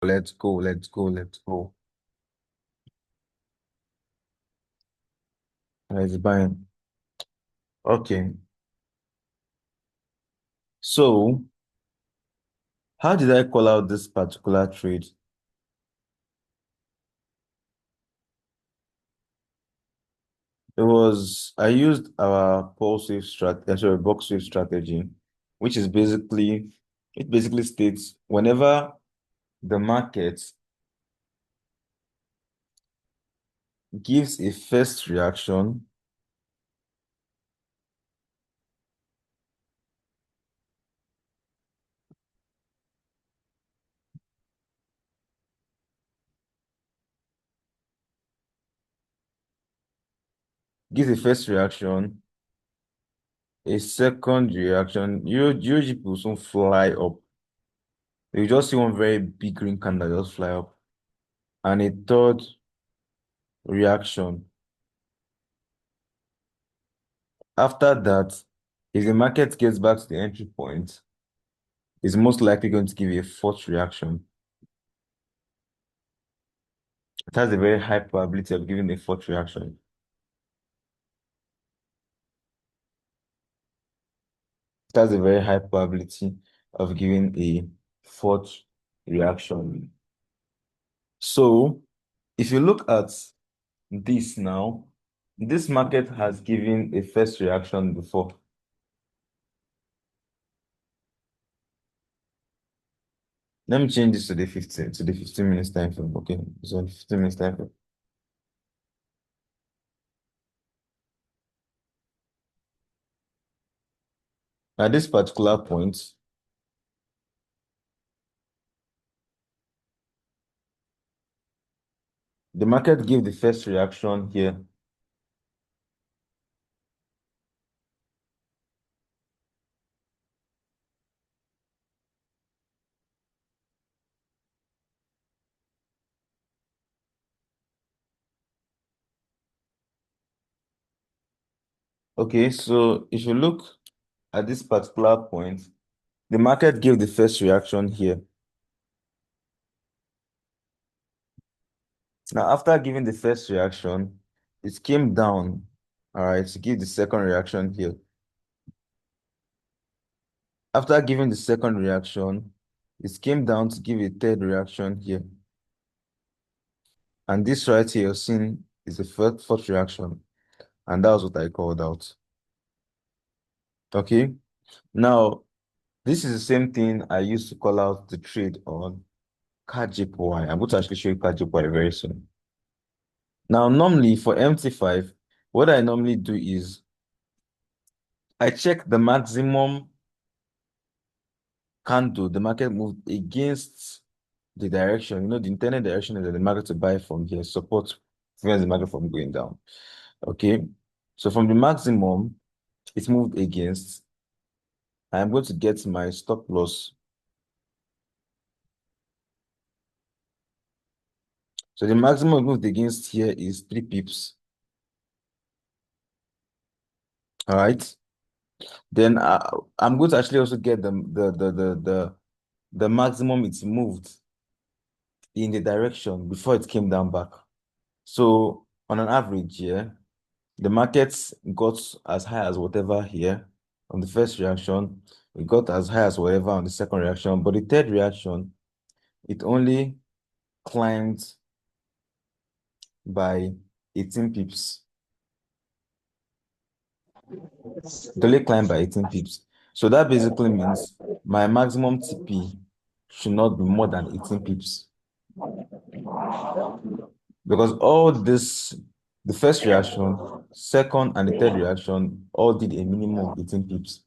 Let's go, let's go, let's go. It's buying. Okay. So, how did I call out this particular trade? I used our box wave strategy, which is it basically states whenever the market gives a first reaction, gives a first reaction, a second reaction, usually people soon fly up. You just see one very big green candle just fly up, and a third reaction. After that, if the market gets back to the entry point, it's most likely going to give you a fourth reaction. It has a very high probability of giving a fourth reaction. It has a very high probability of giving a fourth reaction. So, if you look at this now, this market has given a first reaction before. Let me change this to the 15 minutes time frame. Okay, so 15 minutes time frame. At this particular point, the market gave the first reaction here. Okay, so if you look at this particular point, the market gave the first reaction here. Now, after giving the first reaction, it came down, all right, to give the second reaction here. After giving the second reaction, it came down to give a third reaction here. And this right here, you're seeing, is the fourth reaction. And that was what I called out. Okay. Now, this is the same thing I used to call out the trade on CAD-JPY. I'm going to actually show you CAD-JPY very soon. Now, normally for MT5, what I normally do is I check the maximum candle the market moved against the direction. The intended direction is that the market to buy from here, support prevents the market from going down. Okay. So from the maximum, it's moved against. I'm going to get my stop loss. So the maximum moved against here is 3 pips. All right. Then I'm going to actually also get the maximum it's moved in the direction before it came down back. So on an average, yeah, the markets got as high as whatever here on the first reaction. It got as high as whatever on the second reaction. But the third reaction, it only climbed by 18 pips. It only climbed by 18 pips. So that basically means my maximum TP should not be more than 18 pips. Because all this, the first reaction, second, and the third reaction all did a minimum of 18 pips.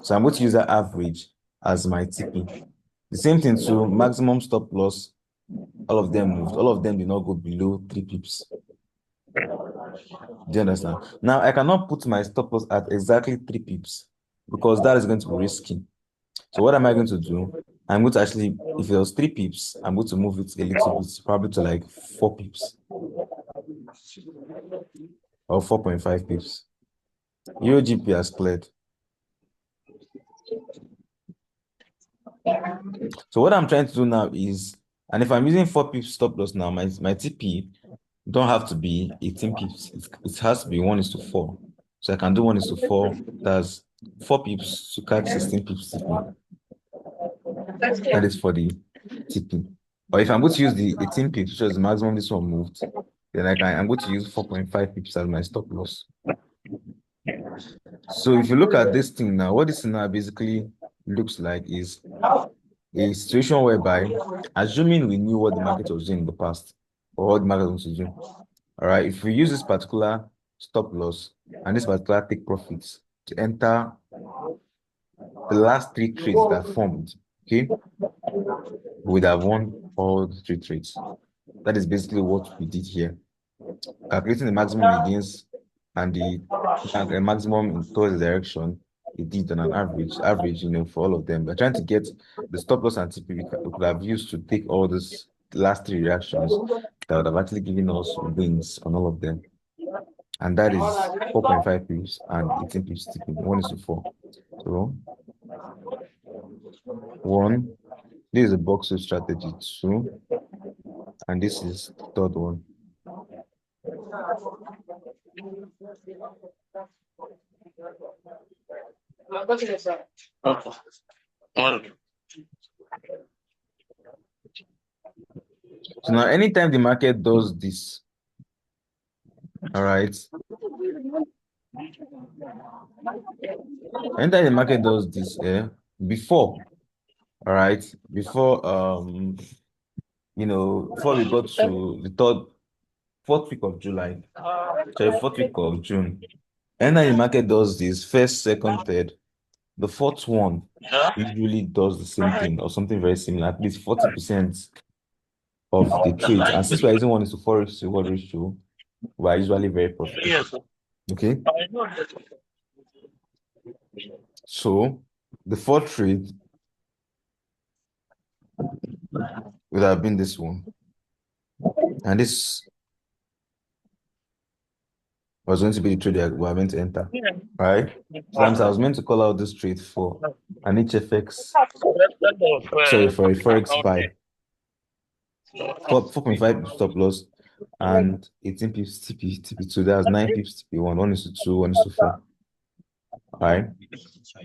So I'm going to use that average as my TP. The same thing to maximum stop loss, all of them moved. All of them did not go below 3 pips. Do you understand? Now, I cannot put my stop loss at exactly 3 pips because that is going to be risky. So what am I going to do? I'm going to actually, if it was 3 pips, I'm going to move it a little bit, probably to like 4 pips or 4.5 pips. UOGP has cleared. So what I'm trying to do now is, and if I'm using 4 pips stop loss now, my TP don't have to be 18 pips. It has to be 1:4. So I can do 1:4. That's 4 pips to catch 16 pips TP. That is for the TP. Or if I'm going to use the 18 pips, which is the maximum this one moved, then I'm going to use 4.5 pips as my stop loss. So if you look at this thing now, what this thing now basically looks like is a situation whereby, assuming we knew what the market was doing in the past, or what the market wants to do, all right, if we use this particular stop loss and this particular take profits to enter the last 3 trades that formed, okay, we would have won all the 3 trades. That is basically what we did here. Calculating the maximum against and the maximum towards the direction, it did on an average, for all of them. We're trying to get the stop loss and TP we could have used to take all these last 3 reactions that would have actually given us wins on all of them. And that is 4.5 pips and 18 pips TP, 1:4. So 1, this is a box strategy 2, and this is the third one. So now anytime the market does this, all right, anytime the market does this, before, all right, before before we got to the 4th week of July, sorry, 4th week of June, anytime the market does this, first, second, third, the 4th one usually does the same thing or something very similar, at least 40% of the trades. And since we're using 1:4 ratio, we're usually very profitable. Okay. So the 4th trade would have been this one. And this was going to be the trade that we are meant to enter. Right? Sometimes I was meant to call out this trade for an HFX, sorry, for a Forex buy. 4.5 stop loss and 18 pips TP2. That's 9 pips TP1, 1:2, 1:4. All right.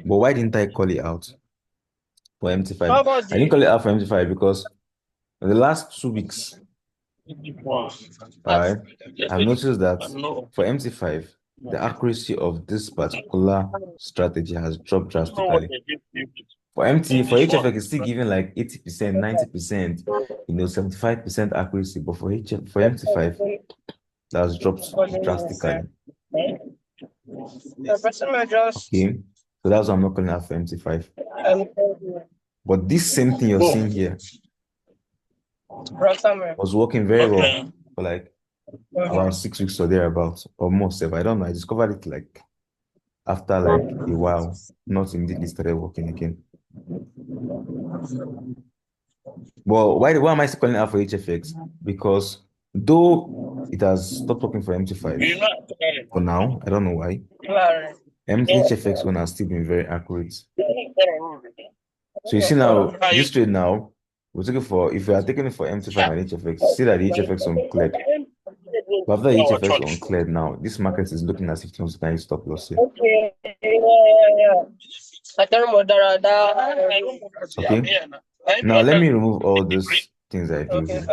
But why didn't I call it out for MT5? I didn't call it out for MT5 because in the last 2 weeks, all right, I've noticed that for MT5, the accuracy of this particular strategy has dropped drastically. For HFX, it's still giving like 80%, 90%, 75% accuracy, but for MT5, that's dropped drastically. Okay, so that's why I'm not calling out for MT5. But this same thing you're seeing here was working very well for like around 6 weeks or thereabouts, or more. I don't know. I discovered it like after like a while, not immediately started working again. Well, why am I still calling out for HFX? Because though it has stopped working for MT5 for now, I don't know why. HFX one has still been very accurate. So you see now, this trade now, we're taking for, if we are taking it for MT5 and HFX, see that the HFX one cleared. But after the HFX one cleared now, this market is looking as if it wants to stop loss here. Okay. Now let me remove all these things I do here.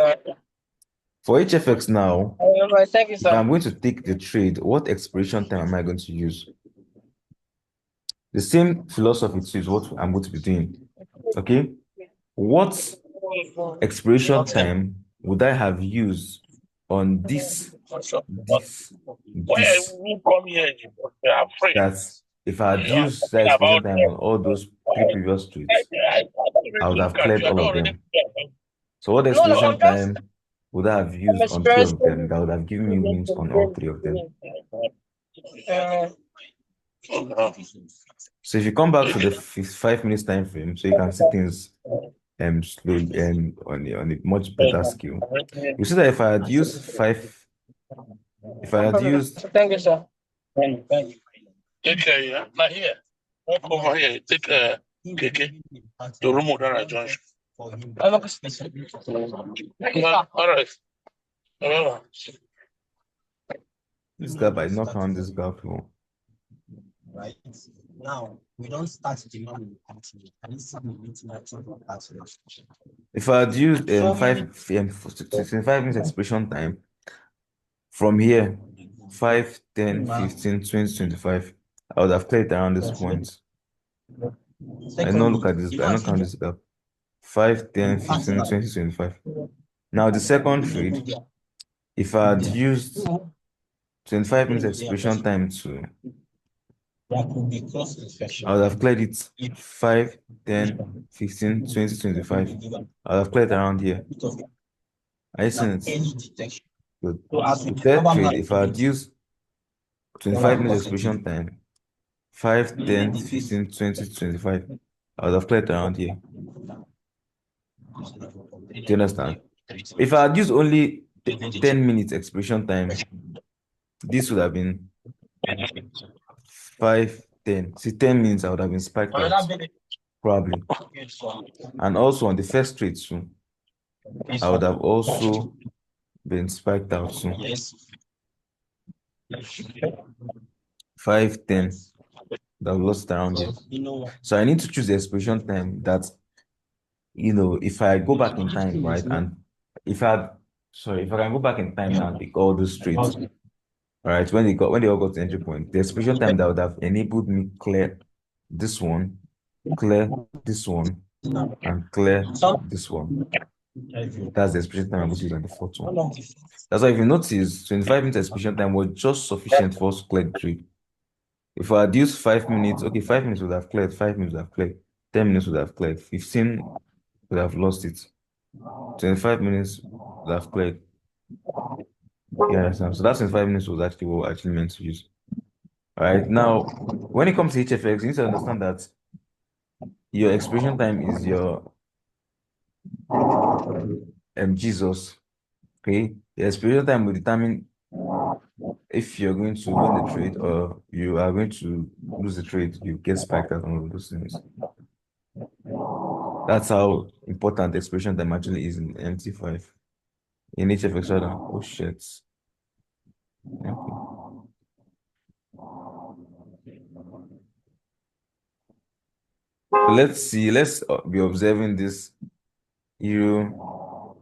For HFX now, if I'm going to take the trade, what expiration time am I going to use? The same philosophy is what I'm going to be doing. Okay. What expiration time would I have used on this? That's if I had used that expiration time on all those 3 previous trades, I would have cleared all of them. So what expiration time would I have used on 3 of them that would have given me wins on all 3 of them? So if you come back to the 5 minutes time frame, so you can see things slowly and on a much better scale. You see that if I had used thank you, sir. Take care, yeah. Not here. Walk over here. Take Keke. The room that I joined. All right. This gap, I did not count this gap. Oh. If I had used 25 minutes expiration time from here, 5, 10, 15, 20, 25, I would have played around this point. I know, look at this, I don't count this gap. 5, 10, 15, 20, 25. Now, the second trade, if I had used 25 minutes expiration time to, I would have played it 5, 10, 15, 20, 25. I would have played around here. Are you seeing it? Good. The third trade, if I had used 25 minutes expiration time, 5, 10, 15, 20, 25, I would have played around here. Do you understand? If I had used only 10 minutes expiration time, this would have been 5, 10. See, 10 minutes, I would have been spiked out, probably. And also on the first trade soon, I would have also been spiked out soon. 5, 10. That I've lost around here. So I need to choose the expiration time that, if I go back in time, right? And if I sorry, if I can go back in time now and take all those trades, all right, when they all got to entry point, the expiration time that would have enabled me clear this one, clear this one, and clear this one. That's the expiration time I'm going to use on the fourth one. That's why if you notice, 25 minutes expiration time was just sufficient for us to clear the trade. If I had used 5 minutes, okay, 5 minutes would have cleared, 5 minutes would have cleared, 10 minutes would have cleared, 15 would have lost it, 25 minutes would have cleared. You understand? So that 25 minutes was actually what we actually meant to use. All right. Now, when it comes to HFX, you need to understand that your expiration time is your Jesus. Okay. The expiration time will determine if you're going to win the trade or you are going to lose the trade. You get spiked out on all of those things. That's how important expiration time actually is in MT5. In HFX, rather. Oh shit. Okay. So let's see. Let's be observing this Euro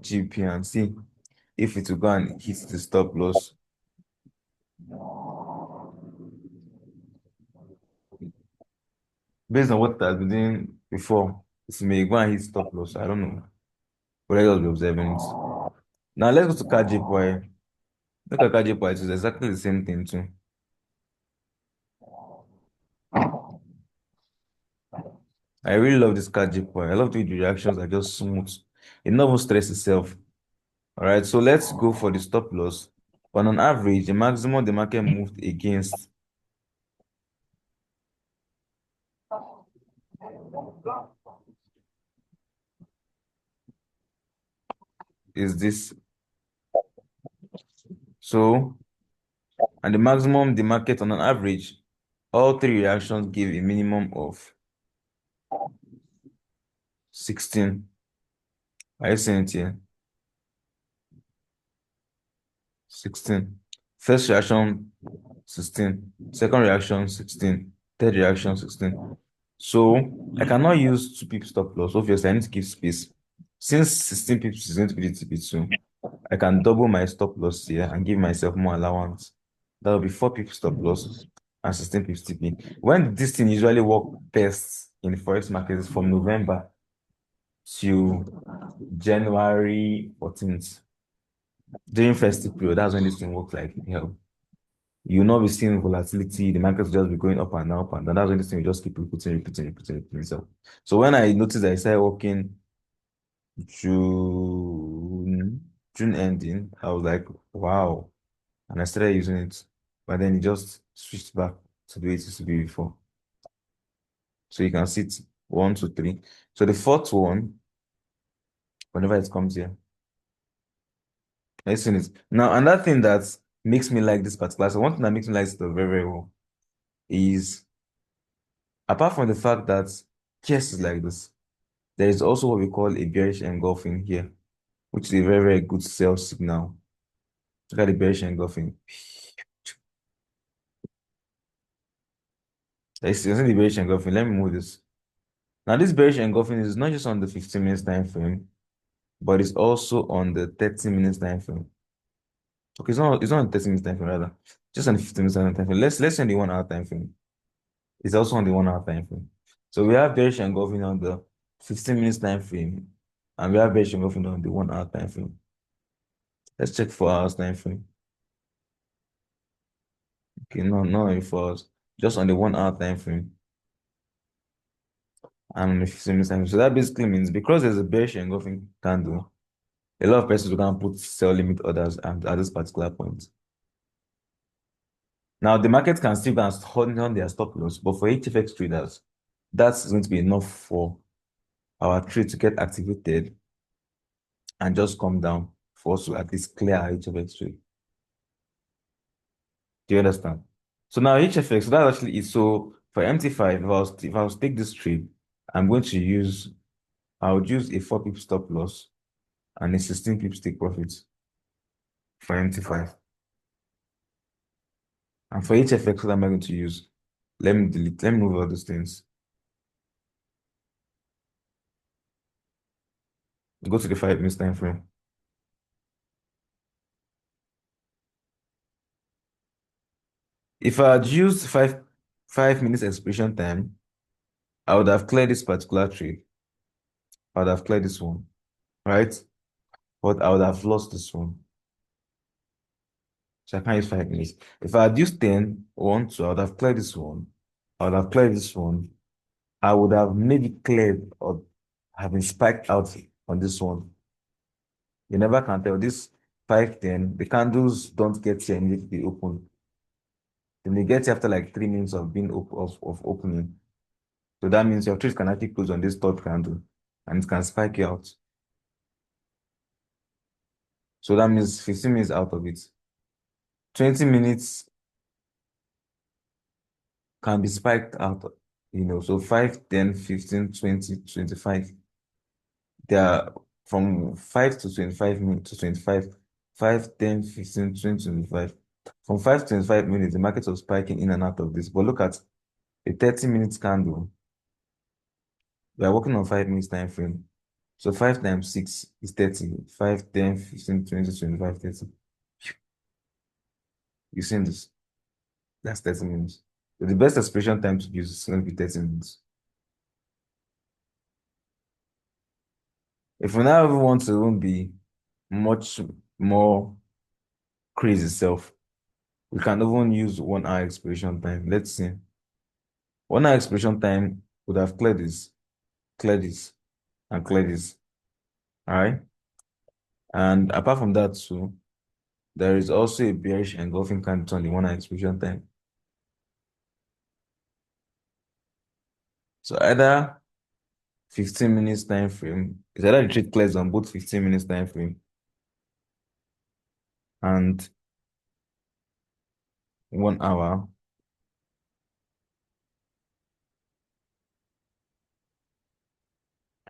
GP and see if it will go and hit the stop loss. Based on what it has been doing before, it may go and hit stop loss. I don't know. But let us be observing it. Now let's go to KJPY. Look at KJPY, it's exactly the same thing too. I really love this KJPY. I love the reactions are just smooth. It never stress itself. All right, so let's go for the stop loss. But on average, the maximum the market moved against is this. So, and the maximum the market on an average, all three reactions give a minimum of 16. Are you seeing it here? 16. First reaction, 16. Second reaction, 16. Third reaction, 16. So I cannot use 2 pips stop loss. Obviously, I need to give space. Since 16 pips is going to be the TP2, I can double my stop loss here and give myself more allowance. That will be 4 pips stop loss and 16 pips TP. When this thing usually work best in the forex market is from November to January 14th. During festive period, that's when this thing works like hell. You'll not be seeing volatility. The market will just be going up and up and down. That's when this thing will just keep repeating itself. So when I noticed that I started working June ending, I was like, wow. And I started using it. But then it just switched back to the way it used to be before. So you can see it 1, 2, 3. So the fourth one, whenever it comes here, I seen it. Now, another thing that makes me like this particular, so one thing that makes me like it very, very well is Apart from the fact that chess is like this, there is also what we call a bearish engulfing here, which is a very, very good sell signal. Look at the bearish engulfing. You see the bearish engulfing. Let me move this. Now, this bearish engulfing is not just on the 15 minutes time frame, but it's also on the 30 minutes time frame. Okay, it's not on the 30 minutes time frame rather. Just on the 15 minutes time frame. Let's say on the 1 hour time frame. It's also on the 1 hour time frame. So we have bearish engulfing on the 15 minutes time frame, and we have bearish engulfing on the 1 hour time frame. Let's check 4 hours time frame. Okay, no, not on 4 hours, just on the 1 hour time frame and on the 15 minutes time frame. So that basically means because there's a bearish engulfing candle, a lot of persons can put sell limit orders at this particular point. Now the market can still go and hold on their stop loss, but for HFX traders, that's going to be enough for our trade to get activated and just come down for us to at least clear our HFX trade. Do you understand? So now HFX, so that actually is so for MT5, if I was to take this trade, I'm going to use I would use a 4 pip stop loss and a 16 pip take profit for MT5. And for HFX, what am I going to use? Let me move all those things. Go to the 5 minutes time frame. If I had used five minutes expiration time, I would have cleared this particular trade. I would have cleared this one, right? But I would have lost this one. So I can't use 5 minutes. If I had used 10, 1, 2, I would have cleared this one. I would have cleared this one. I would have maybe cleared or have been spiked out on this one. You never can tell. This 510, the candles don't get here immediately open. Then they get here after like 3 minutes of being of opening. So that means your trade can actually close on this third candle and it can spike you out. So that means 15 minutes out of it. 20 minutes can be spiked out, so 5, 10, 15, 20, 25. They are from 5 to 25 minutes to 25, 5, 10, 15, 20, 25. From 5 to 25 minutes, the market was spiking in and out of this. But look at a 30 minutes candle. We are working on 5 minutes time frame. So 5 times 6 is 30. 5, 10, 15, 20, 25, 30. You seen this? That's 30 minutes. So the best expiration time to use is going to be 30 minutes. If we now even want to even be much more crazy self, we can even use 1 hour expiration time. Let's see. 1 hour expiration time would have cleared this, and cleared this. All right. And apart from that, too, there is also a bearish engulfing candle on the 1 hour expiration time. So either 15 minutes time frame, it's either the trade clears on both 15 minutes time frame and 1 hour,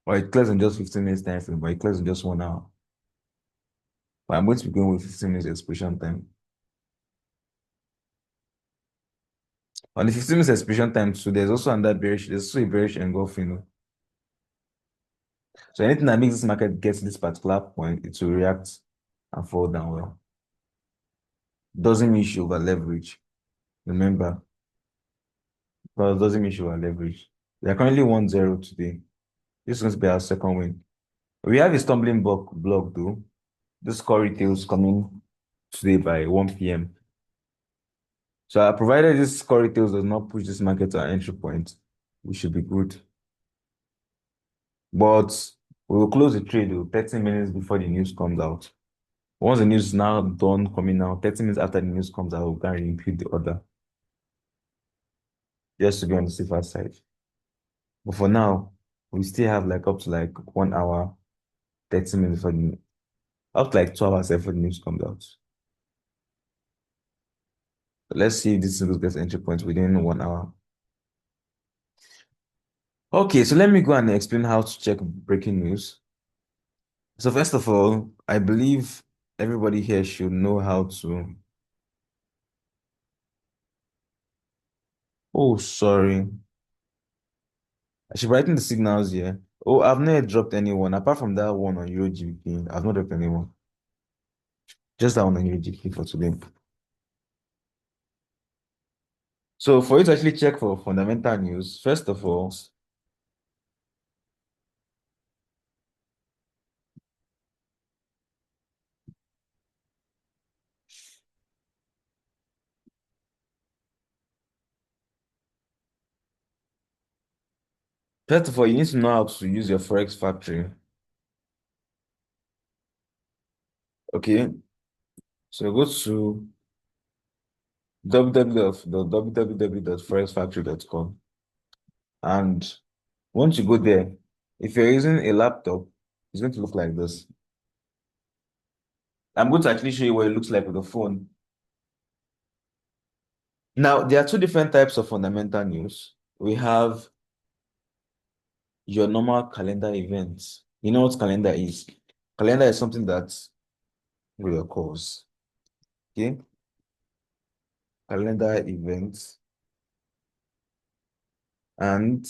or it clears on just 15 minutes time frame, but it clears on just 1 hour. But I'm going to be going with 15 minutes expiration time. On the 15 minutes expiration time, so there's also a bearish engulfing. So anything that makes this market get to this particular point, it will react and fall down well. Doesn't mean you should over leverage. Remember, because doesn't mean you should over leverage. We are currently 1-0 today. This is going to be our second win. We have a stumbling block though. This core retail is coming today by 1 p.m. So provided this core retail does not push this market to our entry point, we should be good. But we will close the trade though, 30 minutes before the news comes out. Once the news is now done coming out, 30 minutes after the news comes out, we can repeat the order just to be on the safer side. But for now, we still have like up to like 1 hour, 30 minutes for the up to like 2 hours before the news comes out. Let's see if this single gets entry point within 1 hour. Okay, so let me go and explain how to check breaking news. So first of all, I believe everybody here should know how to. Oh, sorry. I should write in the signals here. Oh, I've not dropped anyone apart from that one on EuroGBP. I've not dropped anyone. Just that one on EuroGBP for today. So for you to actually check for fundamental news, first of all, you need to know how to use your Forex factory. Okay, so go to www.forexfactory.com, and once you go there, if you're using a laptop, it's going to look like this. I'm going to actually show you what it looks like with the phone. Now, there are two different types of fundamental news. We have your normal calendar events. You know what calendar is? Calendar is something that will occurs. Okay, calendar events and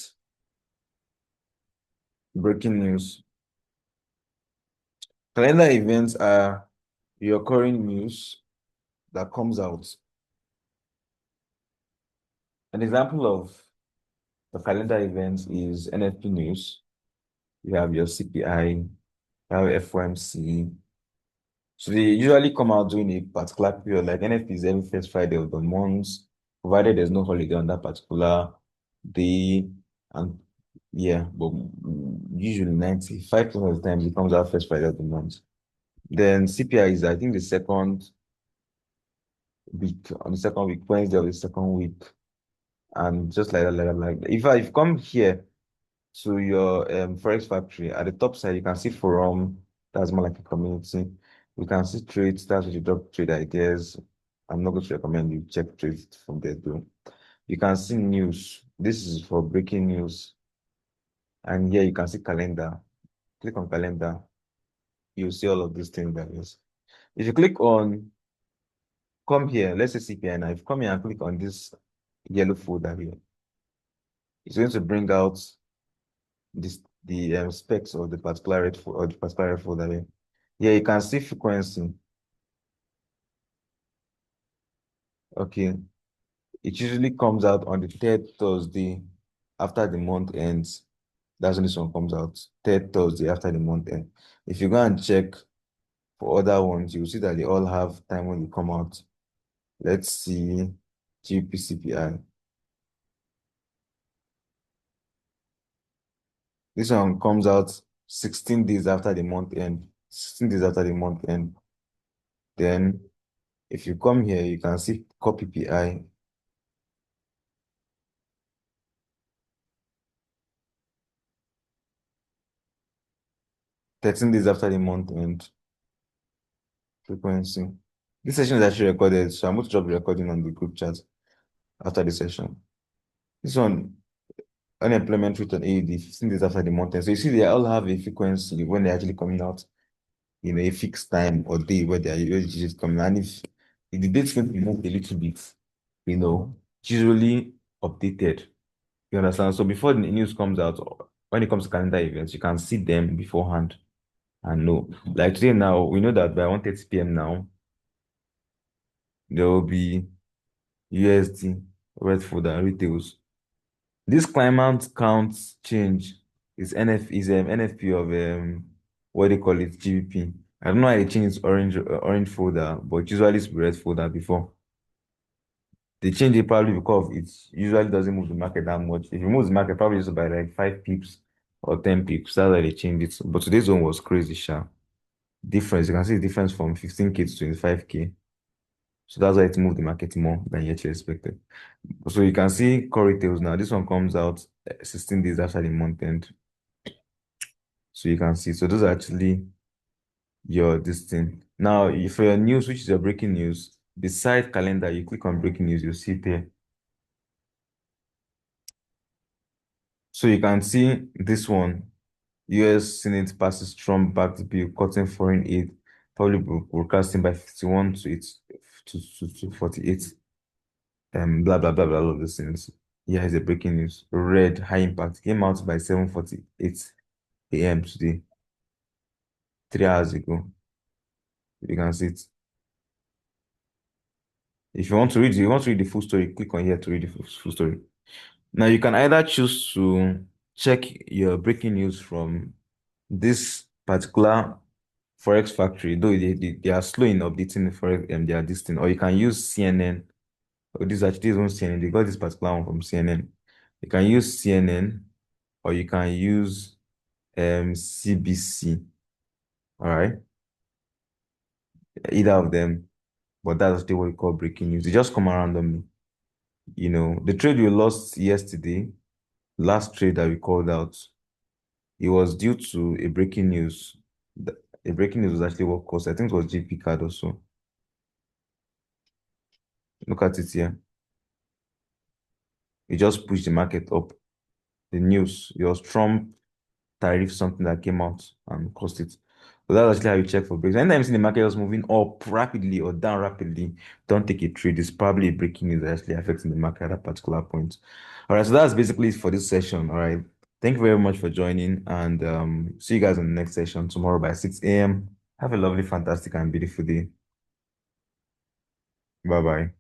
breaking news. Calendar events are recurring news that comes out. An example of the calendar events is NFP news. You have your CPI, you have FOMC. So they usually come out during a particular period, like NFP is every first Friday of the month, provided there's no holiday on that particular day. And yeah, but usually 95% of the time it comes out first Friday of the month. Then CPI is, I think, the second week, on the second week, Wednesday of the second week. And just like that, if I come here to your Forex factory, at the top side, you can see forum, that's more like a community. You can see trades, that's where you drop trade ideas. I'm not going to recommend you check trades from there though. You can see news. This is for breaking news. And here you can see calendar. Click on calendar. You'll see all of these things that is. If you click on come here, let's say CPI now. If you come here and click on this yellow folder here, it's going to bring out this the specs of the particular rate for or the particular rate folder here. Yeah, you can see frequency. Okay, it usually comes out on the third Thursday after the month ends. That's when this one comes out. Third Thursday after the month end. If you go and check for other ones, you'll see that they all have time when they come out. Let's see GPCPI. This one comes out 16 days after the month end. 16 days after the month end. Then if you come here, you can see copy PI. 13 days after the month end. Frequency. This session is actually recorded, so I'm going to drop the recording on the group chat after the session. This one, unemployment rate on AED, 15 days after the month end. So you see, they all have a frequency when they're actually coming out, a fixed time or day where they are usually coming. And if the date's going to move a little bit, it's usually updated. You understand? So before the news comes out, or when it comes to calendar events, you can see them beforehand and know. Like today now, we know that by 1:30 p.m. now, there will be USD, red food and retails. This climate count change is NFP of what they call it, GBP. I don't know why they changed orange folder, but usually it's red folder before. They change it probably because it usually doesn't move the market that much. If it moves the market, probably just by like 5 pips or 10 pips. That's why they changed it. But today's one was crazy, sha. Difference. You can see the difference from 15K to 25K. So that's why it moved the market more than you actually expected. So you can see core retails now. This one comes out 16 days after the month end. So you can see. So those are actually your this thing. Now, for your news, which is your breaking news, beside calendar, you click on breaking news, you see it there. So you can see this one. US Senate passes Trump-backed bill cutting foreign aid, probably broadcasting by 51 to 8 to 48. Blah blah blah blah, all of those things. Here is the breaking news. Red high impact came out by 7:48 a.m. today, 3 hours ago. You can see it. If you want to read the full story, click on here to read the full story. Now you can either choose to check your breaking news from this particular Forex factory, though they are slow in updating the Forex their this thing, or you can use CNN. Or this actually is on CNN. They got this particular one from CNN. You can use CNN or you can use CBC. All right, either of them, but that's still what we call breaking news. They just come around randomly. The trade we lost yesterday, last trade that we called out, it was due to a breaking news. A breaking news was actually what caused, I think it was JP card also. Look at it here. It just pushed the market up. The news, it was Trump tariff something that came out and caused it. So that's actually how you check for breaks. Anytime you see the market is moving up rapidly or down rapidly, don't take a trade. It's probably a breaking news that actually affecting the market at that particular point. All right, so that's basically it for this session. All right. Thank you very much for joining, and see you guys in the next session tomorrow by 6 a.m. Have a lovely, fantastic, and beautiful day. Bye bye.